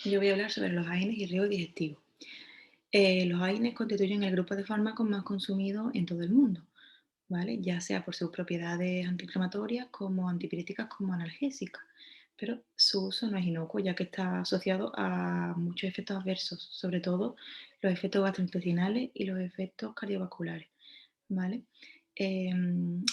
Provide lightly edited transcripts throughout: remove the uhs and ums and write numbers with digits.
Yo voy a hablar sobre los AINES y riesgo digestivo. Los AINES constituyen el grupo de fármacos más consumido en todo el mundo, ¿vale? Ya sea por sus propiedades antiinflamatorias, como antipiréticas, como analgésicas. Pero su uso no es inocuo, ya que está asociado a muchos efectos adversos, sobre todo los efectos gastrointestinales y los efectos cardiovasculares, ¿vale?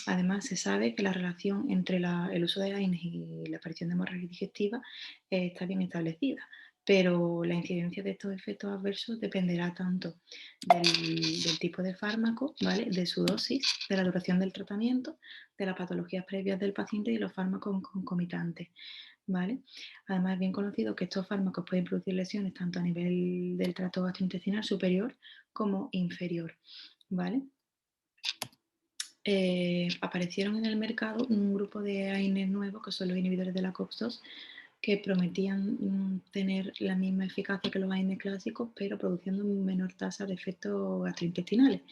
Además, se sabe que la relación entre el uso de AINES y la aparición de hemorragia digestiva está bien establecida, pero la incidencia de estos efectos adversos dependerá tanto del tipo de fármaco, ¿vale? De su dosis, de la duración del tratamiento, de las patologías previas del paciente y de los fármacos concomitantes, ¿vale? Además, es bien conocido que estos fármacos pueden producir lesiones tanto a nivel del tracto gastrointestinal superior como inferior, ¿vale? Aparecieron en el mercado un grupo de AINES nuevos, que son los inhibidores de la COX-2, que prometían tener la misma eficacia que los AINES clásicos, pero produciendo menor tasa de efectos gastrointestinales.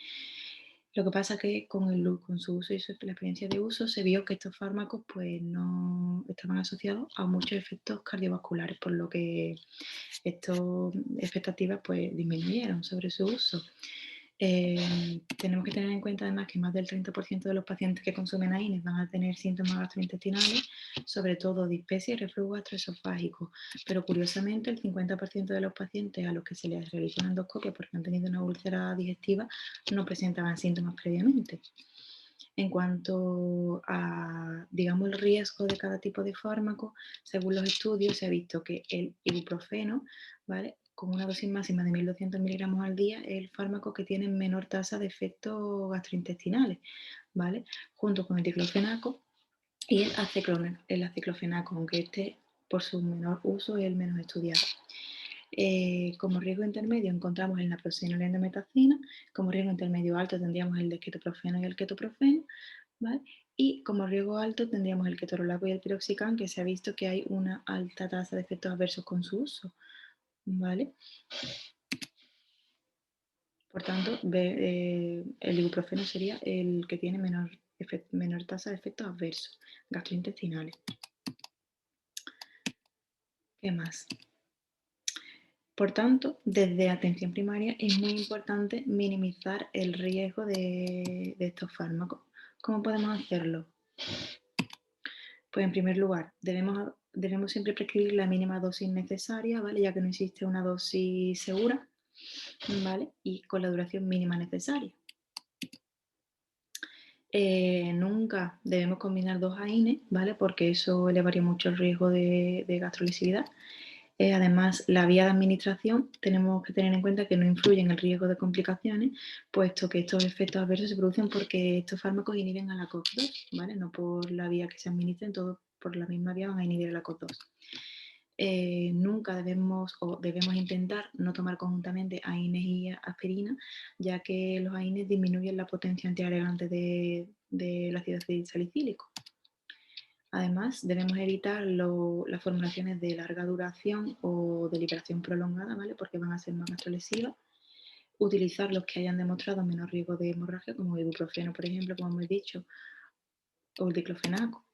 Lo que pasa es que con su uso y la experiencia de uso se vio que estos fármacos pues, no estaban asociados a muchos efectos cardiovasculares, por lo que estas expectativas pues, disminuyeron sobre su uso. Tenemos que tener en cuenta además que más del 30% de los pacientes que consumen AINES van a tener síntomas gastrointestinales, sobre todo dispepsia y reflujo gastroesofágico, pero curiosamente el 50% de los pacientes a los que se les realizó una endoscopia porque han tenido una úlcera digestiva no presentaban síntomas previamente. En cuanto a, digamos, el riesgo de cada tipo de fármaco, según los estudios se ha visto que el ibuprofeno, ¿vale? Con una dosis máxima de 1.200 miligramos al día, es el fármaco que tiene menor tasa de efectos gastrointestinales, ¿vale? Junto con el diclofenaco y el aciclofenaco, aunque este por su menor uso es el menos estudiado. Como riesgo intermedio encontramos el naproxeno y la endometacina. Como riesgo intermedio alto tendríamos el ketoprofeno y el ketoprofeno, ¿vale? Y como riesgo alto tendríamos el ketorolaco y el piroxicam, que se ha visto que hay una alta tasa de efectos adversos con su uso, ¿vale? Por tanto, el ibuprofeno sería el que tiene menor tasa de efectos adversos gastrointestinales. ¿Qué más? Por tanto, desde atención primaria es muy importante minimizar el riesgo de estos fármacos. ¿Cómo podemos hacerlo? Pues en primer lugar, debemos siempre prescribir la mínima dosis necesaria, ¿vale? Ya que no existe una dosis segura, ¿vale? Y con la duración mínima necesaria. Nunca debemos combinar dos AINES, ¿vale? Porque eso elevaría mucho el riesgo de gastrolesividad. Además, la vía de administración tenemos que tener en cuenta que no influye en el riesgo de complicaciones, puesto que estos efectos adversos se producen porque estos fármacos inhiben a la COX-2, ¿vale? No por la vía que se administren, todos por la misma vía van a inhibir a la COX-2. Nunca debemos intentar no tomar conjuntamente AINES y aspirina, ya que los AINES disminuyen la potencia antiagregante del ácido salicílico. Además, debemos evitar las formulaciones de larga duración o de liberación prolongada, ¿vale? Porque van a ser más gastrolesivas. Utilizar los que hayan demostrado menos riesgo de hemorragia, como el ibuprofeno, por ejemplo, como hemos dicho, o el diclofenaco.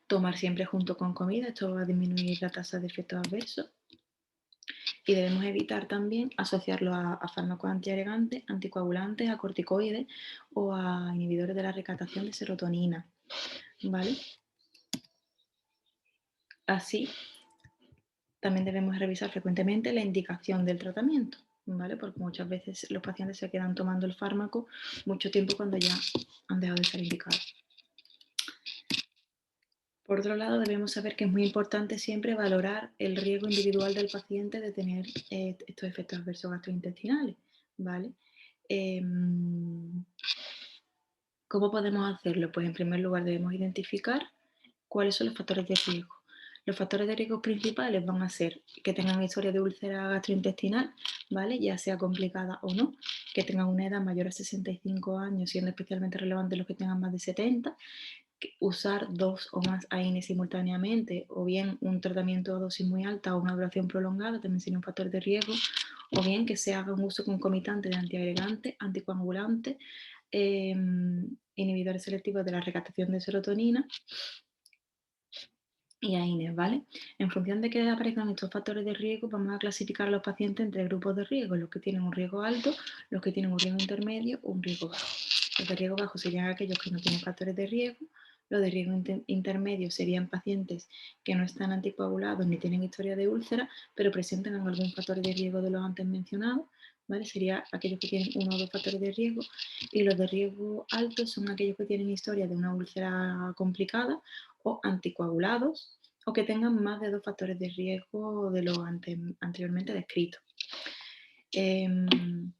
Tomar siempre junto con comida, esto va a disminuir la tasa de efectos adversos. Y debemos evitar también asociarlo a fármacos antiagregantes, anticoagulantes, a corticoides o a inhibidores de la recaptación de serotonina, ¿vale? Así, también debemos revisar frecuentemente la indicación del tratamiento, ¿vale? Porque muchas veces los pacientes se quedan tomando el fármaco mucho tiempo cuando ya han dejado de ser indicados. Por otro lado, debemos saber que es muy importante siempre valorar el riesgo individual del paciente de tener estos efectos adversos gastrointestinales, ¿vale? ¿Cómo podemos hacerlo? Pues en primer lugar debemos identificar cuáles son los factores de riesgo. Los factores de riesgo principales van a ser que tengan historia de úlcera gastrointestinal, ¿vale? Ya sea complicada o no, que tengan una edad mayor a 65 años, siendo especialmente relevante los que tengan más de 70, usar dos o más AINES simultáneamente, o bien un tratamiento a dosis muy alta o una duración prolongada, también sería un factor de riesgo, o bien que se haga un uso concomitante de antiagregantes, anticoagulantes, inhibidores selectivos de la recaptación de serotonina y AINES, ¿vale? En función de que aparezcan estos factores de riesgo, vamos a clasificar a los pacientes entre grupos de riesgo, los que tienen un riesgo alto, los que tienen un riesgo intermedio o un riesgo bajo. Los de riesgo bajo serían aquellos que no tienen factores de riesgo, los de riesgo intermedio serían pacientes que no están anticoagulados ni tienen historia de úlcera, pero presentan algún factor de riesgo de los antes mencionados, ¿vale? Sería aquellos que tienen uno o dos factores de riesgo, y los de riesgo alto son aquellos que tienen historia de una úlcera complicada o anticoagulados o que tengan más de dos factores de riesgo de los anteriormente descritos. En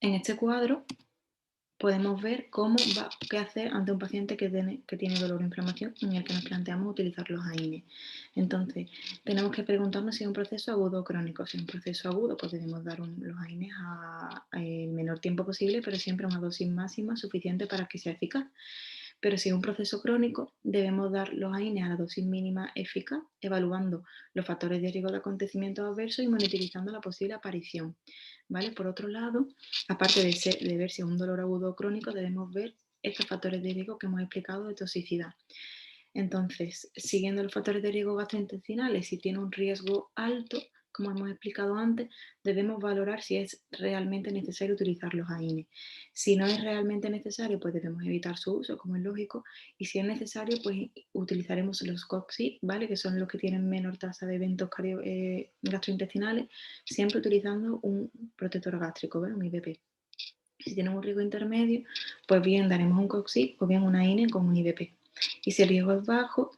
este cuadro podemos ver qué hacer ante un paciente que tiene dolor o inflamación en el que nos planteamos utilizar los AINES. Entonces, tenemos que preguntarnos si es un proceso agudo o crónico. Si es un proceso agudo, pues debemos dar los AINES el menor tiempo posible, pero siempre a una dosis máxima suficiente para que sea eficaz. Pero si es un proceso crónico, debemos dar los AINES a la dosis mínima eficaz, evaluando los factores de riesgo de acontecimientos adversos y monitorizando la posible aparición. ¿Vale? Por otro lado, aparte de ver si es un dolor agudo o crónico, debemos ver estos factores de riesgo que hemos explicado de toxicidad. Entonces, siguiendo los factores de riesgo gastrointestinales, si tiene un riesgo alto, como hemos explicado antes, debemos valorar si es realmente necesario utilizar los AINES. Si no es realmente necesario, pues debemos evitar su uso, como es lógico, y si es necesario, pues utilizaremos los COX-IR, ¿vale? Que son los que tienen menor tasa de eventos gastrointestinales, siempre utilizando un protector gástrico, ¿vale? Un IVP. Si tienen un riesgo intermedio, pues bien daremos un COX-IR o bien una AINE con un IVP. Y si el riesgo es bajo,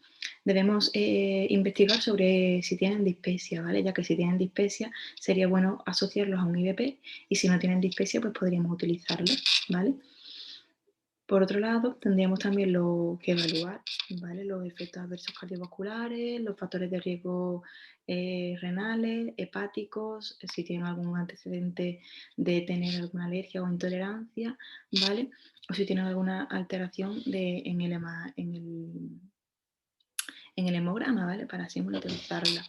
debemos investigar sobre si tienen dispepsia, ¿vale? Ya que si tienen dispepsia sería bueno asociarlos a un IVP, y si no tienen dispepsia, pues podríamos utilizarlos, ¿vale? Por otro lado, tendríamos también que evaluar, ¿vale? Los efectos adversos cardiovasculares, los factores de riesgo renales, hepáticos, si tienen algún antecedente de tener alguna alergia o intolerancia, ¿vale? O si tienen alguna alteración en el hemograma, ¿vale? Para así monitorizarla.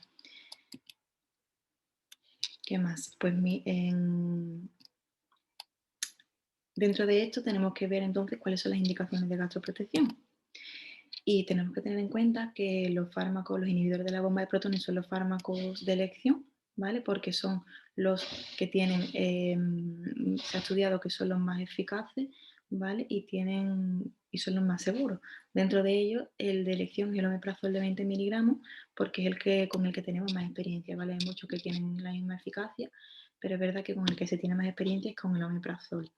¿Qué más? Pues dentro de esto tenemos que ver entonces cuáles son las indicaciones de gastroprotección. Y tenemos que tener en cuenta que los inhibidores de la bomba de protones son los fármacos de elección, ¿vale? Porque son los que tienen, se ha estudiado que son los más eficaces, ¿vale? Y son los más seguros. Dentro de ellos, el de elección es el omeprazol de 20 miligramos, porque es con el que tenemos más experiencia, ¿vale? Hay muchos que tienen la misma eficacia, pero es verdad que con el que se tiene más experiencia es con el omeprazol.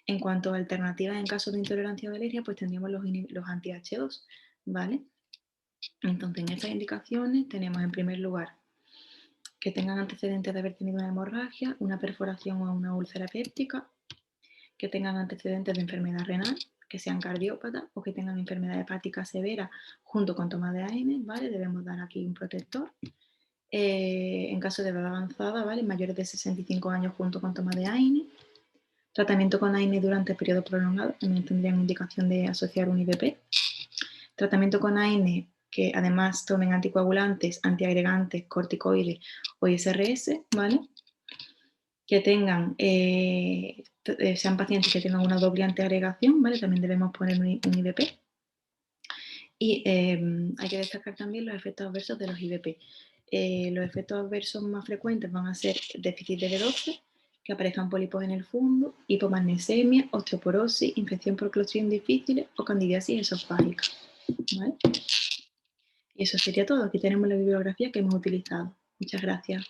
En cuanto a alternativas en caso de intolerancia o de alergia, pues tendríamos los anti-H2, ¿vale? Entonces, en estas indicaciones tenemos en primer lugar que tengan antecedentes de haber tenido una hemorragia, una perforación o una úlcera péptica, que tengan antecedentes de enfermedad renal, que sean cardiópatas o que tengan enfermedad hepática severa junto con toma de AINES, ¿vale? Debemos dar aquí un protector. En caso de edad avanzada, ¿vale? Mayores de 65 años junto con toma de AINES. Tratamiento con AINE durante periodo prolongado, también tendrían indicación de asociar un IVP. Tratamiento con AINE que además tomen anticoagulantes, antiagregantes, corticoides o ISRS, ¿vale? Que tengan, sean pacientes que tengan una doble antiagregación, ¿vale? También debemos poner un IVP. Y hay que destacar también los efectos adversos de los IVP. Los efectos adversos más frecuentes van a ser déficit de B12, que aparezcan pólipos en el fondo, hipomagnesemia, osteoporosis, infección por Clostridium difficile o candidiasis esofágica, ¿vale? Y eso sería todo. Aquí tenemos la bibliografía que hemos utilizado. Muchas gracias.